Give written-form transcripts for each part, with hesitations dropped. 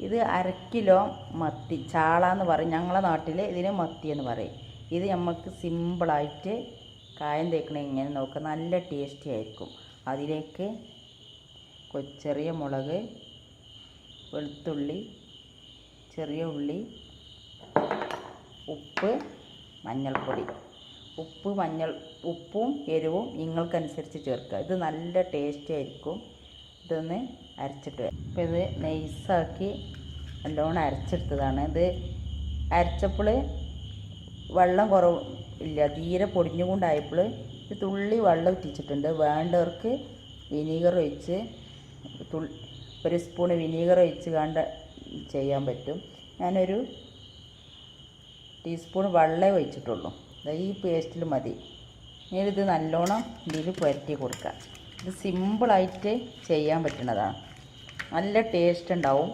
ഇത് 1/2 കിലോ മത്തി, ചാള എന്ന് പറയും ഞങ്ങളുടെ നാട്ടിൽ, ഇതിന് മത്തി എന്ന് പറയും. ഇത് നമുക്ക് സിമ്പിളായിട്ട് കായം തേക്കണ ഇങ്ങനെ നോക്കുക, നല്ല ടേസ്റ്റി ആയിരിക്കും. അതിലേക്ക് ചെറിയ മുളക്, വെളുത്തുള്ളി, ചെറിയ ഉള്ളി, ഉപ്പ്, മഞ്ഞൾപ്പൊടി. ഉപ്പും എരിവും നിങ്ങൾക്കനുസരിച്ച് ചേർക്കുക. ഇത് നല്ല ടേസ്റ്റി ആയിരിക്കും. ഇതൊന്ന് അരച്ചിട്ട് വരാം. അപ്പോൾ ഇത് നൈസാക്കി നല്ലോണം അരച്ചെടുത്തതാണ്. ഇത് അരച്ചപ്പോൾ വെള്ളം കുറവില്ല, തീരെ പൊടിഞ്ഞുകൊണ്ടായപ്പോൾ ഒരു തുള്ളി വെള്ളം ഇട്ടിച്ചിട്ടുണ്ട്. വേണ്ടവർക്ക് വിനീഗർ ഒഴിച്ച് ഒരു സ്പൂൺ വിനീഗർ ഒഴിച്ച് കണ്ട് ചെയ്യാൻ പറ്റും. ഞാനൊരു ടീസ്പൂൺ വെള്ളം ഒഴിച്ചിട്ടുള്ളൂ. ഈ പേസ്റ്റിൽ മതി. ഇനിയിത് നല്ലോണം ഇതിൽ പുരട്ടി കൊടുക്കുക. ഇത് സിമ്പിളായിട്ട് ചെയ്യാൻ പറ്റുന്നതാണ്, നല്ല ടേസ്റ്റ് ഉണ്ടാവും.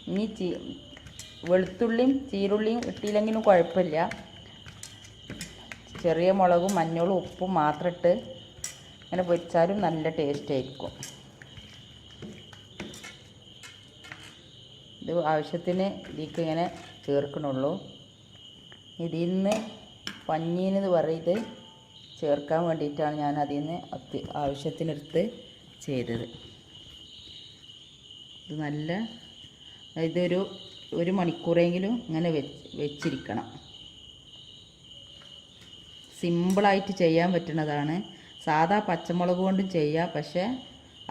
ഇനി വെളുത്തുള്ളിയും ചീരുള്ളിയും ഇട്ടില്ലെങ്കിലും കുഴപ്പമില്ല. ചെറിയ മുളകും മഞ്ഞളും ഉപ്പും മാത്രം ഇട്ട് ഇങ്ങനെ പൊരിച്ചാലും നല്ല ടേസ്റ്റ് ആയിരിക്കും. ഇത് ആവശ്യത്തിന് ഇതിലേക്ക് ഇങ്ങനെ ചേർക്കണുള്ളൂ. ഇതിൽ നിന്ന് പഞ്ഞീനെന്ന് പറയുന്നത് ചേർക്കാൻ വേണ്ടിയിട്ടാണ് ഞാൻ അതിൽ നിന്ന് ആവശ്യത്തിനെടുത്ത് ചെയ്തത്. ഇത് നല്ല ഒരു മണിക്കൂറെങ്കിലും ഇങ്ങനെ വെച്ചിരിക്കണം. സിമ്പിളായിട്ട് ചെയ്യാൻ പറ്റുന്നതാണ്. സാധാ പച്ചമുളക് കൊണ്ടും ചെയ്യാം, പക്ഷേ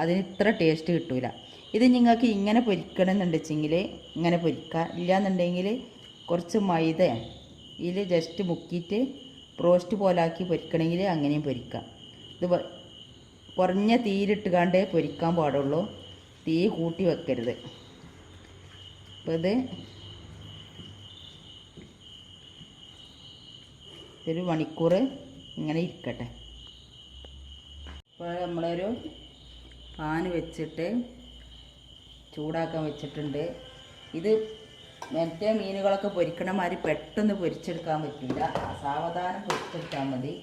അതിന് ഇത്ര ടേസ്റ്റ് കിട്ടില്ല. ഇത് നിങ്ങൾക്ക് ഇങ്ങനെ പൊരിക്കണമെന്നുണ്ടെങ്കിൽ ഇങ്ങനെ പൊരിക്കാം. ഇല്ലയെന്നുണ്ടെങ്കിൽ കുറച്ച് മൈദ ഇതിൽ ജസ്റ്റ് മുക്കിയിട്ട് റോസ്റ്റ് പോലാക്കി പൊരിക്കണമെങ്കിൽ അങ്ങനെയും പൊരിക്കാം. ഇത് കുറഞ്ഞ തീയിലിട്ട് കണ്ടേ പൊരിക്കാൻ പാടുള്ളൂ, തീ കൂട്ടി വെക്കരുത്. അപ്പോൾ ഒരു മണിക്കൂർ ഇങ്ങനെ ഇരിക്കട്ടെ. അപ്പോൾ നമ്മളൊരു പാൻ വെച്ചിട്ട് ചൂടാക്കാൻ വെച്ചിട്ടുണ്ട്. ഇത് മറ്റേ മീനുകളൊക്കെ പൊരിക്കണ മാതിരി പെട്ടെന്ന് പൊരിച്ചെടുക്കാൻ പറ്റില്ല, സാവധാനം പൊരിച്ചെടുത്താൽ മതി.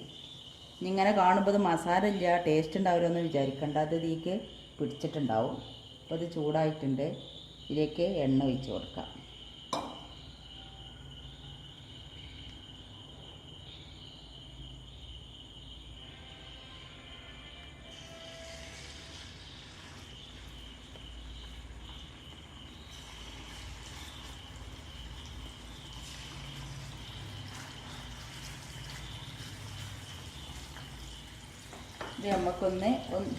ഇങ്ങനെ കാണുമ്പോൾ അത് മസാല ഇല്ല, ടേസ്റ്റ് ഉണ്ടാവില്ലെന്ന് വിചാരിക്കേണ്ട, അത് ഇതിലേക്ക് പിടിച്ചിട്ടുണ്ടാവും. അപ്പോൾ ഇത് ചൂടായിട്ടുണ്ട്. ഇതിലേക്ക് എണ്ണ ഒഴിച്ച് കൊടുക്കാം. ഇത് നമുക്കൊന്ന്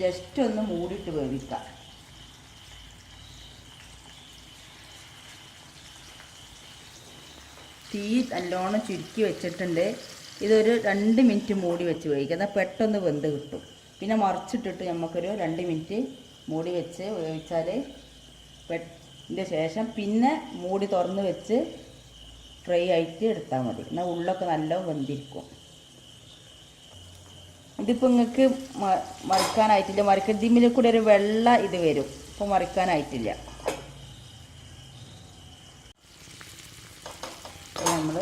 ജസ്റ്റ് ഒന്ന് മൂടിയിട്ട് വേവിക്കാം. തീ നല്ലോണം ചുരുക്കി വെച്ചിട്ടുണ്ട്. ഇതൊരു 2 മിനിറ്റ് മൂടി വെച്ച് വേവിക്കുക, എന്നാൽ പെട്ടെന്ന് വെന്ത് കിട്ടും. പിന്നെ മറിച്ചിട്ടിട്ട് നമുക്കൊരു 2 മിനിറ്റ് മൂടി വെച്ച് വേവിച്ചാൽ ഇതിൻ്റെ ശേഷം പിന്നെ മൂടി തുറന്ന് വെച്ച് ഫ്രൈ ആയിട്ട് എടുത്താൽ മതി. എന്നാൽ ഉള്ളൊക്കെ നല്ല വെന്തിരിക്കും. ഇതിപ്പോൾ നിങ്ങൾക്ക് മറിക്കാനായിട്ടില്ല, ഇതിൽ കൂടെ ഒരു വെള്ള ഇത് വരും, ഇപ്പോൾ മറിക്കാനായിട്ടില്ല. നമ്മൾ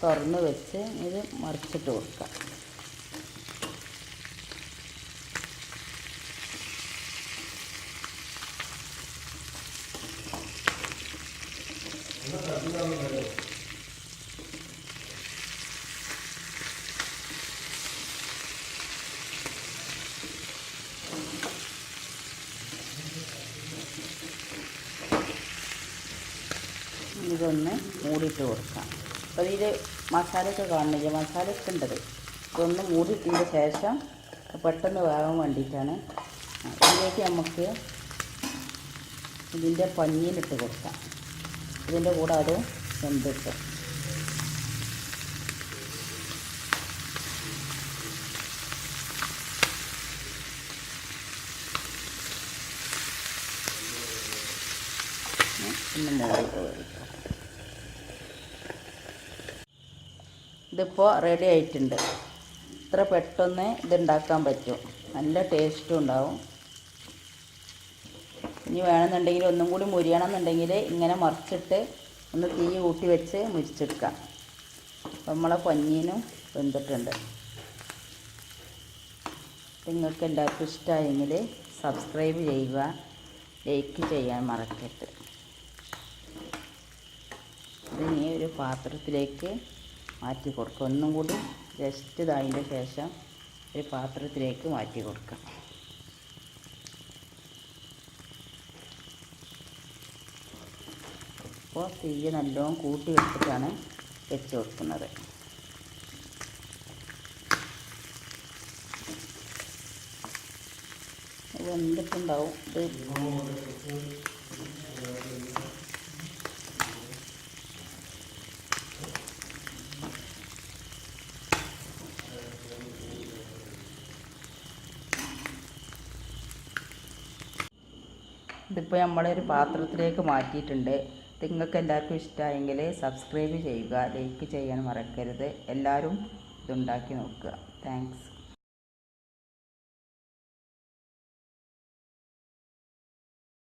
തുറന്ന് വെച്ച് ഇത് മറിച്ചിട്ട് കൊടുക്കാം. ഇതൊന്ന് മൂടിയിട്ട് കൊടുക്കാം. അപ്പോൾ ഇതിൽ മസാലയൊക്കെ കാണുന്നില്ല, മസാലയൊക്കെ ഉണ്ടത്. ഇതൊന്ന് മൂടിയിട്ടതിന് ശേഷം പെട്ടെന്ന് വേകാൻ വേണ്ടിയിട്ടാണ്. ഇതിലേക്ക് നമുക്ക് ഇതിൻ്റെ പഞ്ഞിയിലിട്ട് കൊടുക്കാം. ഇതിൻ്റെ കൂടെ അത് വെന്തിട്ട് പിന്നെ മൂടിയിട്ട് വേവിക്കാം. ഇതിപ്പോൾ റെഡി ആയിട്ടുണ്ട്. ഇത്ര പെട്ടെന്ന് ഇതുണ്ടാക്കാൻ പറ്റും, നല്ല ടേസ്റ്റും ഉണ്ടാവും. ഇനി വേണമെന്നുണ്ടെങ്കിൽ ഒന്നും കൂടി മുരിയണമെന്നുണ്ടെങ്കിൽ ഇങ്ങനെ മറിച്ചിട്ട് ഒന്ന് തീ കൂട്ടി വെച്ച് മുരിച്ചെടുക്കാം. അപ്പം നമ്മളെ പഞ്ഞീനും വെന്തിട്ടുണ്ട്. നിങ്ങൾക്ക് എല്ലാവർക്കും ഇഷ്ടമായെങ്കിൽ സബ്സ്ക്രൈബ് ചെയ്യുക, ലൈക്ക് ചെയ്യാൻ മറക്കരുത്. ഇതിനി ഒരു പാത്രത്തിലേക്ക് മാറ്റി കൊടുക്കുക. ഒന്നും കൂടി ജസ്റ്റ് ഇതായതിൻ്റെ ശേഷം ഒരു പാത്രത്തിലേക്ക് മാറ്റി കൊടുക്കുക. അപ്പോൾ തീ നല്ലോണം കൂട്ടി വെച്ചിട്ടാണ് വെച്ച് കൊടുക്കുന്നത്. വെന്തിട്ടുണ്ടാവും. ഇതിപ്പോൾ നമ്മളൊരു പാത്രത്തിലേക്ക് മാറ്റിയിട്ടുണ്ട്. ഇത് നിങ്ങൾക്ക് എല്ലാവർക്കും ഇഷ്ടമായെങ്കിൽ സബ്സ്ക്രൈബ് ചെയ്യുക, ലൈക്ക് ചെയ്യാൻ മറക്കരുത്. എല്ലാവരും ഇതുണ്ടാക്കി നോക്കുക. താങ്ക്സ്.